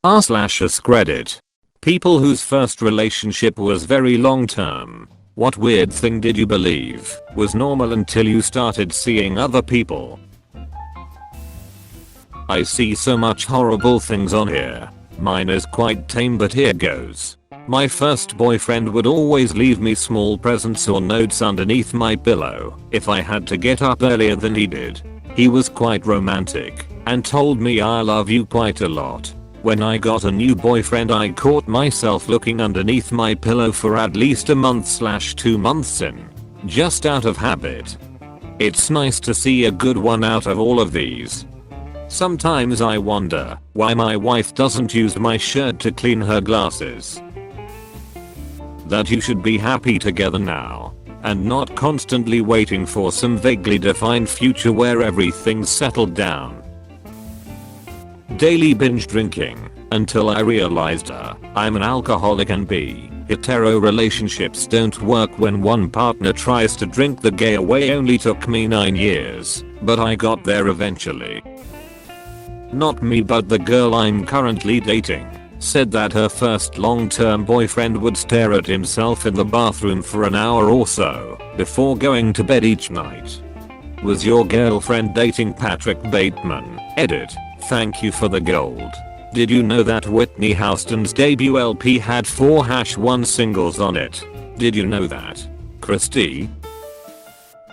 r/AskReddit. People whose first relationship was very long term. What weird thing did you believe was normal until you started seeing other people? I see so much horrible things on here. Mine is quite tame, but here goes. My first boyfriend would always leave me small presents or notes underneath my pillow if I had to get up earlier than he did. He was quite romantic and told me I love you quite a lot. When I got a new boyfriend, I caught myself looking underneath my pillow for at least a month/2 months in, just out of habit. It's nice to see a good one out of all of these. Sometimes I wonder why my wife doesn't use my shirt to clean her glasses. That you should be happy together now and not constantly waiting for some vaguely defined future where everything's settled down. Daily binge drinking until I realized I'm an alcoholic, and B, hetero relationships don't work when one partner tries to drink the gay away. Only took me 9 years, but I got there eventually. Not me, but the girl I'm currently dating said that her first long-term boyfriend would stare at himself in the bathroom for an hour or so before going to bed each night. Was your girlfriend dating Patrick Bateman? Edit. Thank you for the gold. Did you know that Whitney Houston's debut LP had 4-1 singles on it? Did you know that? Christy?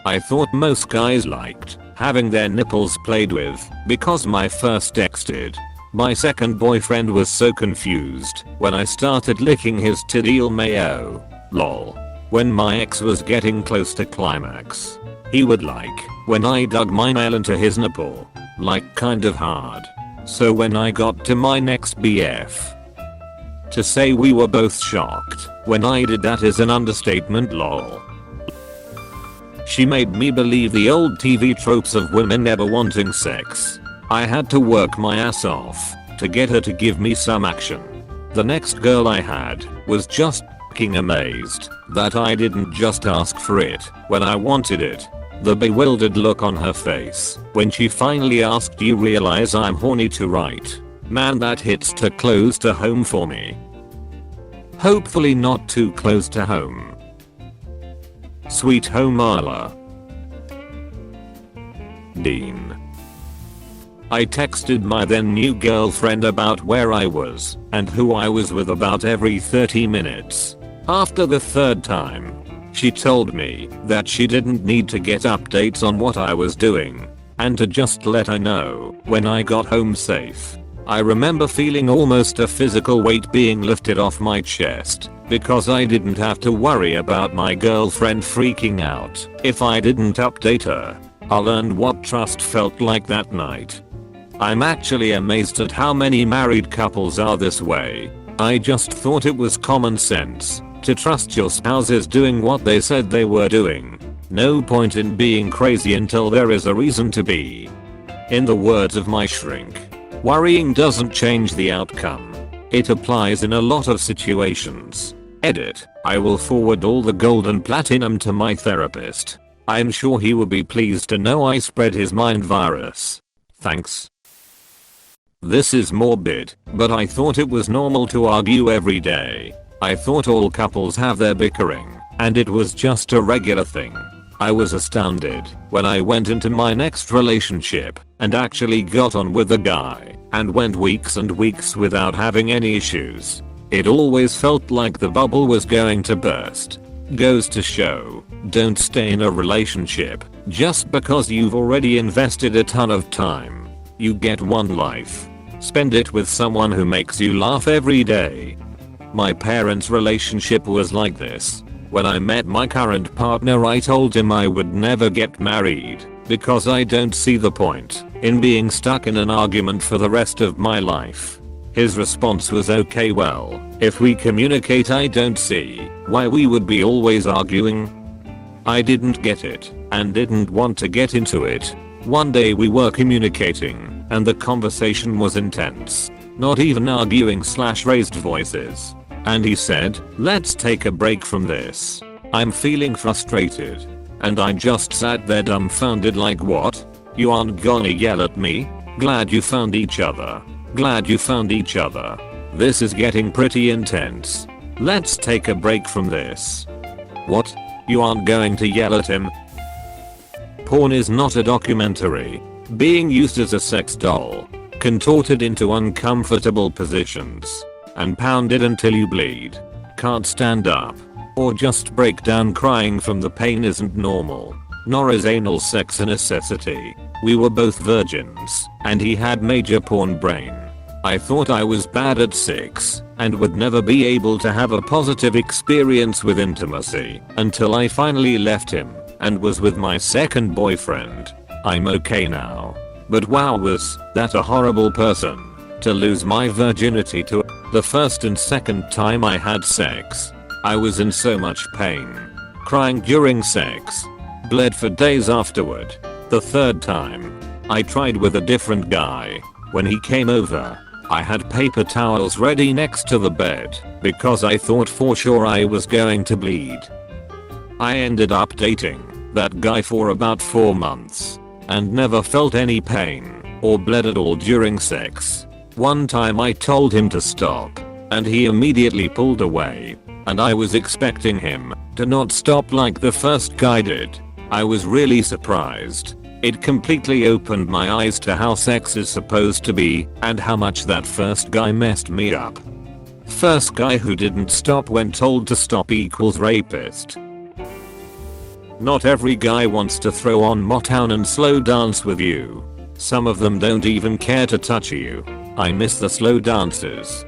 I thought most guys liked having their nipples played with because my first ex did. My second boyfriend was so confused when I started licking his titty mayo. Lol. When my ex was getting close to climax, he would like when I dug my nail into his nipple, like kind of hard. So when I got to my next BF, to say we were both shocked when I did that is an understatement. Lol. She made me believe the old TV tropes of women never wanting sex. I had to work my ass off to get her to give me some action. The next girl I had was just f***ing amazed that I didn't just ask for it when I wanted it. The bewildered look on her face when she finally asked, "Do you realize I'm horny too, right?" Man, that hits too close to home for me. Hopefully not too close to home. Sweet home Marla. Dean. I texted my then new girlfriend about where I was and who I was with about every 30 minutes. After the third time, she told me that she didn't need to get updates on what I was doing and to just let her know when I got home safe. I remember feeling almost a physical weight being lifted off my chest because I didn't have to worry about my girlfriend freaking out if I didn't update her. I learned what trust felt like that night. I'm actually amazed at how many married couples are this way. I just thought it was common sense to trust your spouses doing what they said they were doing. No point in being crazy until there is a reason to be. In the words of my shrink, worrying doesn't change the outcome. It applies in a lot of situations. Edit. I will forward all the gold and platinum to my therapist. I'm sure he will be pleased to know I spread his mind virus. Thanks. This is morbid, but I thought it was normal to argue every day. I thought all couples have their bickering, and it was just a regular thing. I was astounded when I went into my next relationship and actually got on with the guy and went weeks and weeks without having any issues. It always felt like the bubble was going to burst. Goes to show, don't stay in a relationship just because you've already invested a ton of time. You get one life. Spend it with someone who makes you laugh every day. My parents' relationship was like this. When I met my current partner, I told him I would never get married because I don't see the point in being stuck in an argument for the rest of my life. His response was, "Okay, well, if we communicate, I don't see why we would be always arguing." I didn't get it and didn't want to get into it. One day we were communicating and the conversation was intense. Not even arguing/raised voices. And he said, "Let's take a break from this. I'm feeling frustrated." And I just sat there dumbfounded like, "What? You aren't gonna yell at me? Glad you found each other." Glad you found each other. This is getting pretty intense. Let's take a break from this. What? You aren't going to yell at him? Porn is not a documentary. Being used as a sex doll, contorted into uncomfortable positions, and pounded until you bleed, can't stand up, or just break down crying from the pain isn't normal, nor is anal sex a necessity. We were both virgins, and he had major porn brain. I thought I was bad at sex, and would never be able to have a positive experience with intimacy, until I finally left him, and was with my second boyfriend. I'm okay now. But wow, was that a horrible person. To lose my virginity to the first and second time I had sex. I was in so much pain. Crying during sex. Bled for days afterward. The third time, I tried with a different guy. When he came over, I had paper towels ready next to the bed, because I thought for sure I was going to bleed. I ended up dating that guy for about 4 months, and never felt any pain, or bled at all during sex. One time I told him to stop, and he immediately pulled away, and I was expecting him to not stop like the first guy did. I was really surprised. It completely opened my eyes to how sex is supposed to be, and how much that first guy messed me up. First guy who didn't stop when told to stop equals rapist. Not every guy wants to throw on Motown and slow dance with you. Some of them don't even care to touch you. I miss the slow dances.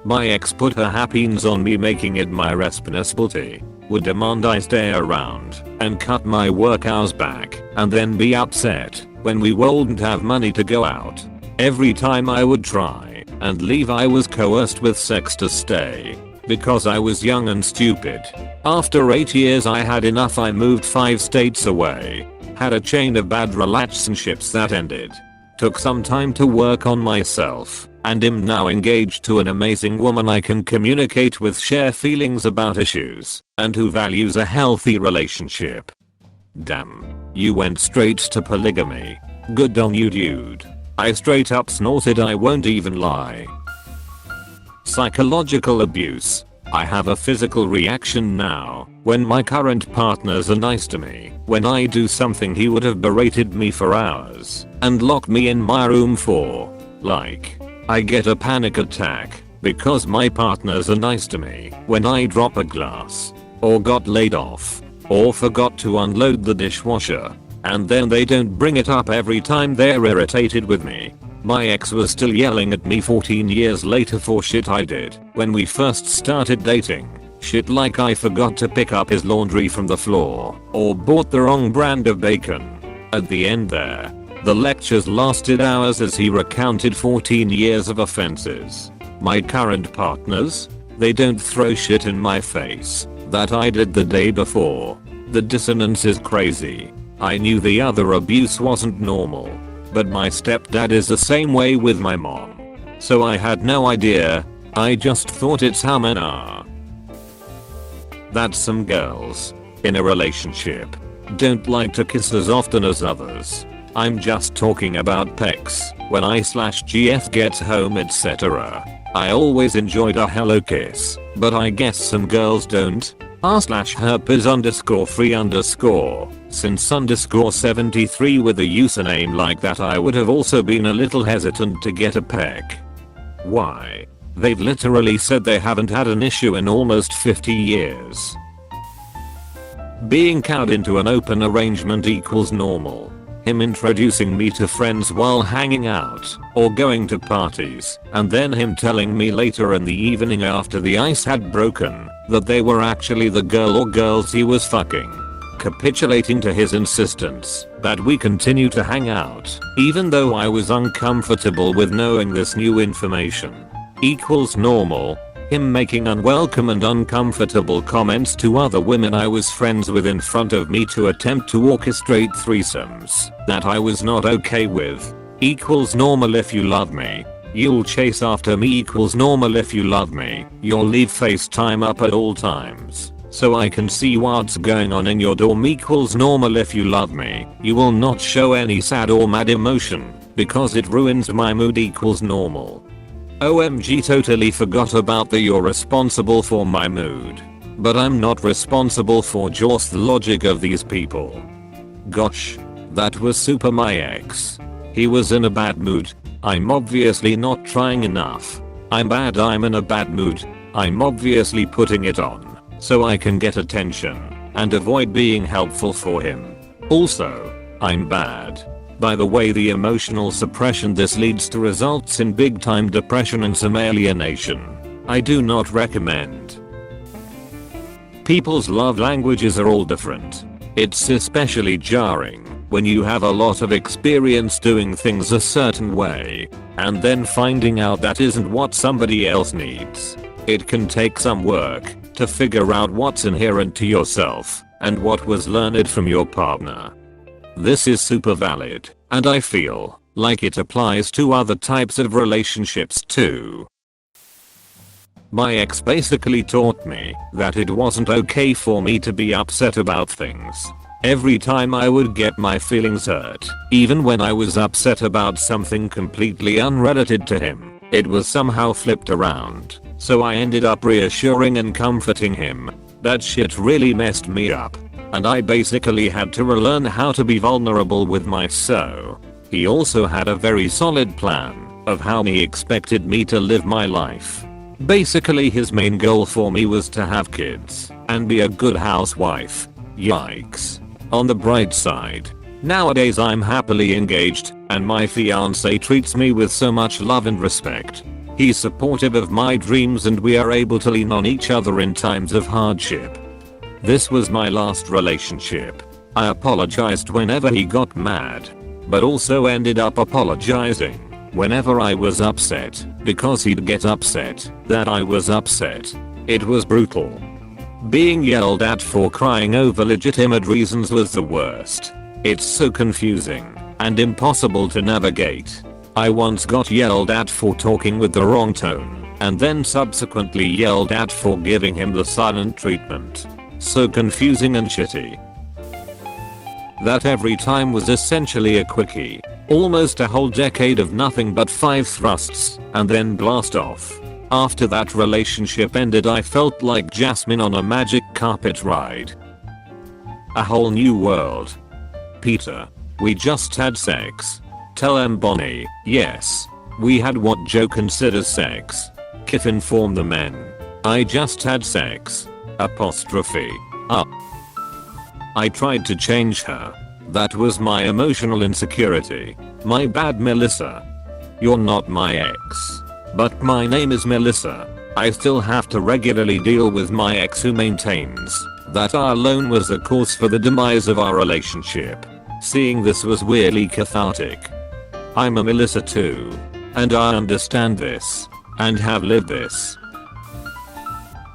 My ex put her happiness on me, making it my responsibility. Would demand I stay around and cut my work hours back, and then be upset when we wouldn't have money to go out. Every time I would try and leave, I was coerced with sex to stay, because I was young and stupid. After 8 years I had enough. I moved 5 states away. Had a chain of bad relationships that ended. Took some time to work on myself, and am now engaged to an amazing woman I can communicate with, share feelings about issues, and who values a healthy relationship. Damn. You went straight to polygamy. Good on you, dude. I straight up snorted, I won't even lie. Psychological abuse. I have a physical reaction now when my current partners are nice to me. When I do something he would have berated me for hours and locked me in my room for. Like, I get a panic attack because my partners are nice to me when I drop a glass, or got laid off, or forgot to unload the dishwasher, and then they don't bring it up every time they're irritated with me. My ex was still yelling at me 14 years later for shit I did when we first started dating. Shit like I forgot to pick up his laundry from the floor, or bought the wrong brand of bacon. At the end there, the lectures lasted hours as he recounted 14 years of offenses. My current partners, they don't throw shit in my face that I did the day before. The dissonance is crazy. I knew the other abuse wasn't normal, but my stepdad is the same way with my mom. So I had no idea. I just thought it's how men are. That some girls in a relationship don't like to kiss as often as others. I'm just talking about pecs. When I/GF gets home, etc. I always enjoyed a hello kiss, but I guess some girls don't. r/herpes_free_ since _73 with a username like that. I would have also been a little hesitant to get a peck. Why? They've literally said they haven't had an issue in almost 50 years. Being cowed into an open arrangement equals normal. Him introducing me to friends while hanging out or going to parties, and then him telling me later in the evening after the ice had broken that they were actually the girl or girls he was fucking. Capitulating to his insistence that we continue to hang out even though I was uncomfortable with knowing this new information equals normal. Him making unwelcome and uncomfortable comments to other women I was friends with in front of me to attempt to orchestrate threesomes that I was not okay with equals normal. If you love me, you'll chase after me equals normal. If you love me, you'll leave FaceTime up at all times so I can see what's going on in your dorm equals normal. If you love me, you will not show any sad or mad emotion because it ruins my mood equals normal. OMG, totally forgot about the you're responsible for my mood. But I'm not responsible for just the logic of these people. Gosh, that was super my ex. He was in a bad mood. I'm obviously not trying enough. I'm bad, I'm in a bad mood. I'm obviously putting it on so I can get attention and avoid being helpful for him. Also, I'm bad. By the way, the emotional suppression this leads to results in big time depression and some alienation. I do not recommend. People's love languages are all different. It's especially jarring when you have a lot of experience doing things a certain way and then finding out that isn't what somebody else needs. It can take some work to figure out what's inherent to yourself and what was learned from your partner. This is super valid, and I feel like it applies to other types of relationships too. My ex basically taught me that it wasn't okay for me to be upset about things. Every time I would get my feelings hurt, even when I was upset about something completely unrelated to him, it was somehow flipped around. So I ended up reassuring and comforting him. That shit really messed me up. And I basically had to relearn how to be vulnerable with myself. He also had a very solid plan of how he expected me to live my life. Basically his main goal for me was to have kids and be a good housewife. Yikes. On the bright side, nowadays I'm happily engaged and my fiance treats me with so much love and respect. He's supportive of my dreams and we are able to lean on each other in times of hardship. This was my last relationship. I apologized whenever he got mad, but also ended up apologizing whenever I was upset because he'd get upset that I was upset. It was brutal. Being yelled at for crying over legitimate reasons was the worst. It's so confusing and impossible to navigate. I once got yelled at for talking with the wrong tone and then subsequently yelled at for giving him the silent treatment. So confusing and shitty. That every time was essentially a quickie. Almost a whole decade of nothing but 5 thrusts and then blast off. After that relationship ended, I felt like Jasmine on a magic carpet ride. A whole new world. Peter, we just had sex. Tell Bonnie, yes. We had what Joe considers sex. Kif inform the men. I just had sex. Apostrophe. Up. I tried to change her. That was my emotional insecurity. My bad, Melissa. You're not my ex. But my name is Melissa. I still have to regularly deal with my ex who maintains that our loan was the cause for the demise of our relationship. Seeing this was weirdly cathartic. I'm a Melissa too. And I understand this. And have lived this.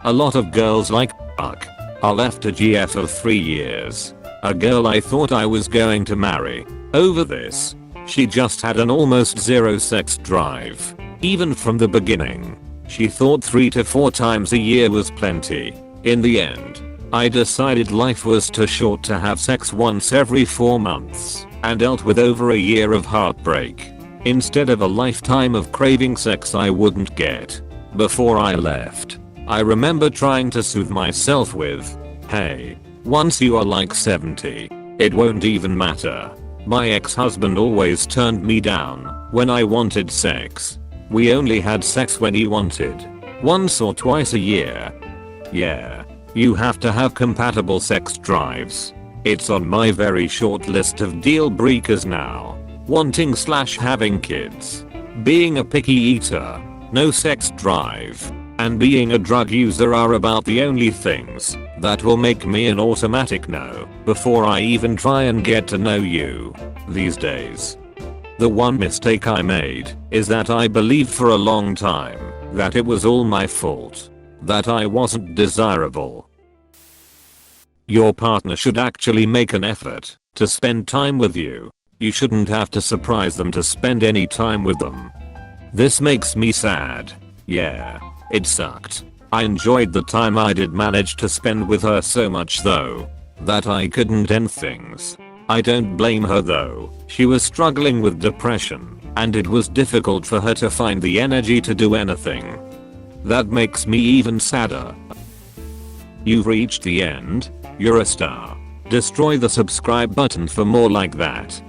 A lot of girls like fuck. I left a GF of 3 years. A girl I thought I was going to marry. Over this. She just had an almost zero sex drive. Even from the beginning. She thought 3 to 4 times a year was plenty. In the end, I decided life was too short to have sex once every 4 months and dealt with over a year of heartbreak. Instead of a lifetime of craving sex I wouldn't get. Before I left, I remember trying to soothe myself with, hey, once you are like 70, it won't even matter. My ex-husband always turned me down when I wanted sex. We only had sex when he wanted. Once or twice a year. Yeah. You have to have compatible sex drives. It's on my very short list of deal breakers now. Wanting/having kids. Being a picky eater. No sex drive. And being a drug user are about the only things that will make me an automatic no before I even try and get to know you these days. The one mistake I made is that I believed for a long time that it was all my fault. That I wasn't desirable. Your partner should actually make an effort to spend time with you. You shouldn't have to surprise them to spend any time with them. This makes me sad. Yeah. It sucked. I enjoyed the time I did manage to spend with her so much though that I couldn't end things I don't blame her though, she was struggling with depression, and it was difficult for her to find the energy to do anything. That makes me even sadder. You've reached the end, you're a star. Destroy the subscribe button for more like that.